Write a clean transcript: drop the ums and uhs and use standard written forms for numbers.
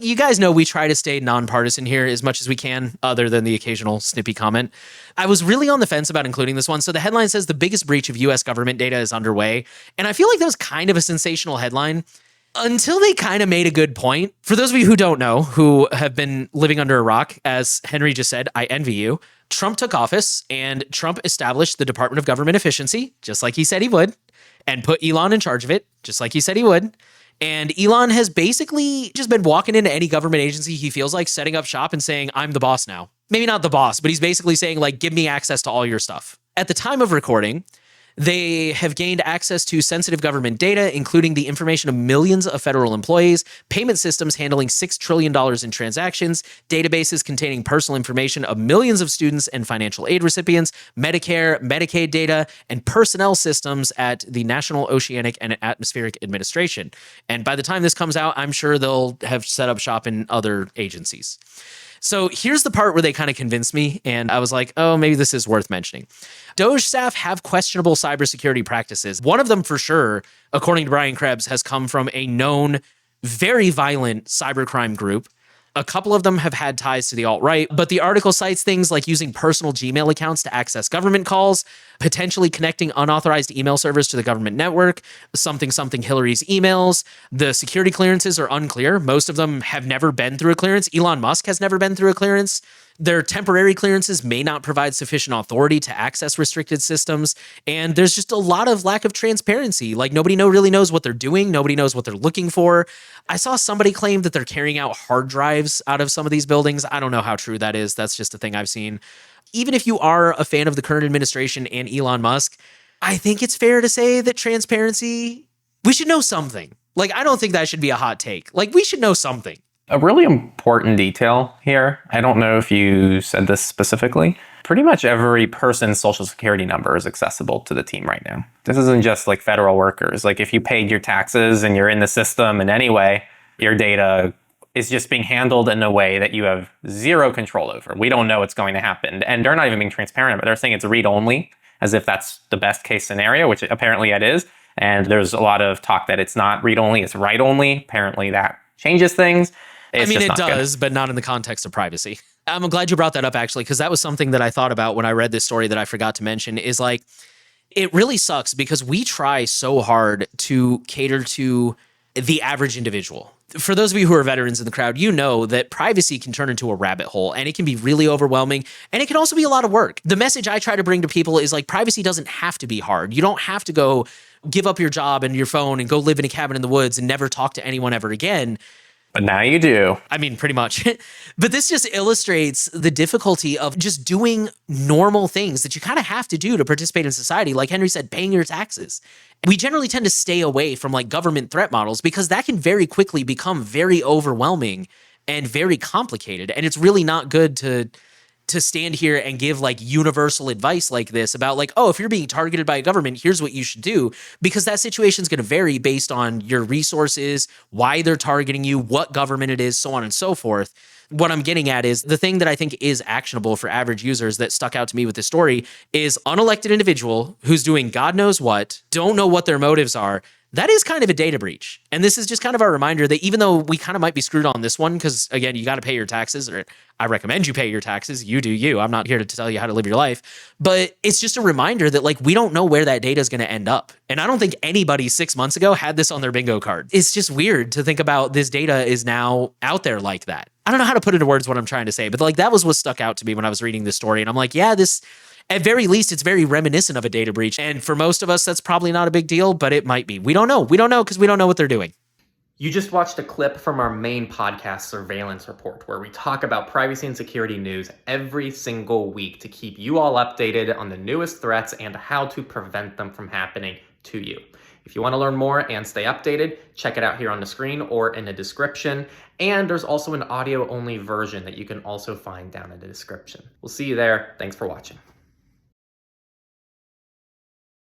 You guys know we try to stay nonpartisan here as much as we can, other than the occasional snippy comment. I was really on the fence about including this one. So the headline says the biggest breach of US government data is underway. And I feel like that was kind of a sensational headline until they kind of made a good point. For those of you who don't know, who have been living under a rock, as Henry just said, I envy you. Trump took office and Trump established the Department of Government Efficiency, just like he said he would, and put Elon in charge of it, just like he said he would. And Elon has basically just been walking into any government agency he feels like, setting up shop and saying, I'm the boss now. Maybe not the boss, but he's basically saying, like, give me access to all your stuff. At the time of recording, they have gained access to sensitive government data, including the information of millions of federal employees, payment systems handling $6 trillion in transactions, databases containing personal information of millions of students and financial aid recipients, Medicare, Medicaid data, and personnel systems at the National Oceanic and Atmospheric Administration. And by the time this comes out, I'm sure they'll have set up shop in other agencies. So here's the part where they kind of convinced me, and I was like, oh, maybe this is worth mentioning. Doge staff have questionable cybersecurity practices. One of them, for sure, according to Brian Krebs, has come from a known, very violent cybercrime group. A couple of them have had ties to the alt-right, but the article cites things like using personal Gmail accounts to access government calls, potentially connecting unauthorized email servers to the government network, something Hillary's emails. The security clearances are unclear. Most of them have never been through a clearance. Elon Musk has never been through a clearance. Their temporary clearances may not provide sufficient authority to access restricted systems. And there's just a lot of lack of transparency. Like, nobody really knows what they're doing. Nobody knows what they're looking for. I saw somebody claim that they're carrying out hard drives out of some of these buildings. I don't know how true that is. That's just a thing I've seen. Even if you are a fan of the current administration and Elon Musk, I think it's fair to say that transparency, we should know something. Like, I don't think that should be a hot take. Like, we should know something. A really important detail here, I don't know if you said this specifically, pretty much every person's social security number is accessible to the team right now. This isn't just like federal workers. Like, if you paid your taxes and you're in the system in any way, your data is just being handled in a way that you have zero control over. We don't know what's going to happen. And they're not even being transparent, but they're saying it's read-only, as if that's the best case scenario, which apparently it is. And there's a lot of talk that it's not read-only, it's write-only. Apparently that changes things. I mean, it does, but not in the context of privacy. I'm glad you brought that up, actually, because that was something that I thought about when I read this story that I forgot to mention, is like, it really sucks because we try so hard to cater to the average individual. For those of you who are veterans in the crowd, you know that privacy can turn into a rabbit hole, and it can be really overwhelming, and it can also be a lot of work. The message I try to bring to people is, like, privacy doesn't have to be hard. You don't have to go give up your job and your phone and go live in a cabin in the woods and never talk to anyone ever again. But now you do. I mean, pretty much. But this just illustrates the difficulty of just doing normal things that you kind of have to do to participate in society. Like Henry said, paying your taxes. We generally tend to stay away from like government threat models because that can very quickly become very overwhelming and very complicated. And it's really not good to stand here and give like universal advice like this about like, oh, if you're being targeted by a government, here's what you should do, because that situation is going to vary based on your resources, why they're targeting you, what government it is, so on and so forth. What I'm getting at is the thing that I think is actionable for average users that stuck out to me with this story is unelected individual who's doing God knows what, don't know what their motives are. That is kind of a data breach. And this is just kind of our reminder that even though we kind of might be screwed on this one, because again, you got to pay your taxes, or I recommend you pay your taxes. You do you. I'm not here to tell you how to live your life. But it's just a reminder that like we don't know where that data is going to end up. And I don't think anybody 6 months ago had this on their bingo card. It's just weird to think about this data is now out there like that. I don't know how to put into words what I'm trying to say, but like that was what stuck out to me when I was reading this story. And I'm like, yeah, this, at very least, it's very reminiscent of a data breach. And for most of us, that's probably not a big deal, but it might be. We don't know. We don't know because we don't know what they're doing. You just watched a clip from our main podcast, Surveillance Report, where we talk about privacy and security news every single week to keep you all updated on the newest threats and how to prevent them from happening to you. If you want to learn more and stay updated, check it out here on the screen or in the description. And there's also an audio-only version that you can also find down in the description. We'll see you there. Thanks for watching.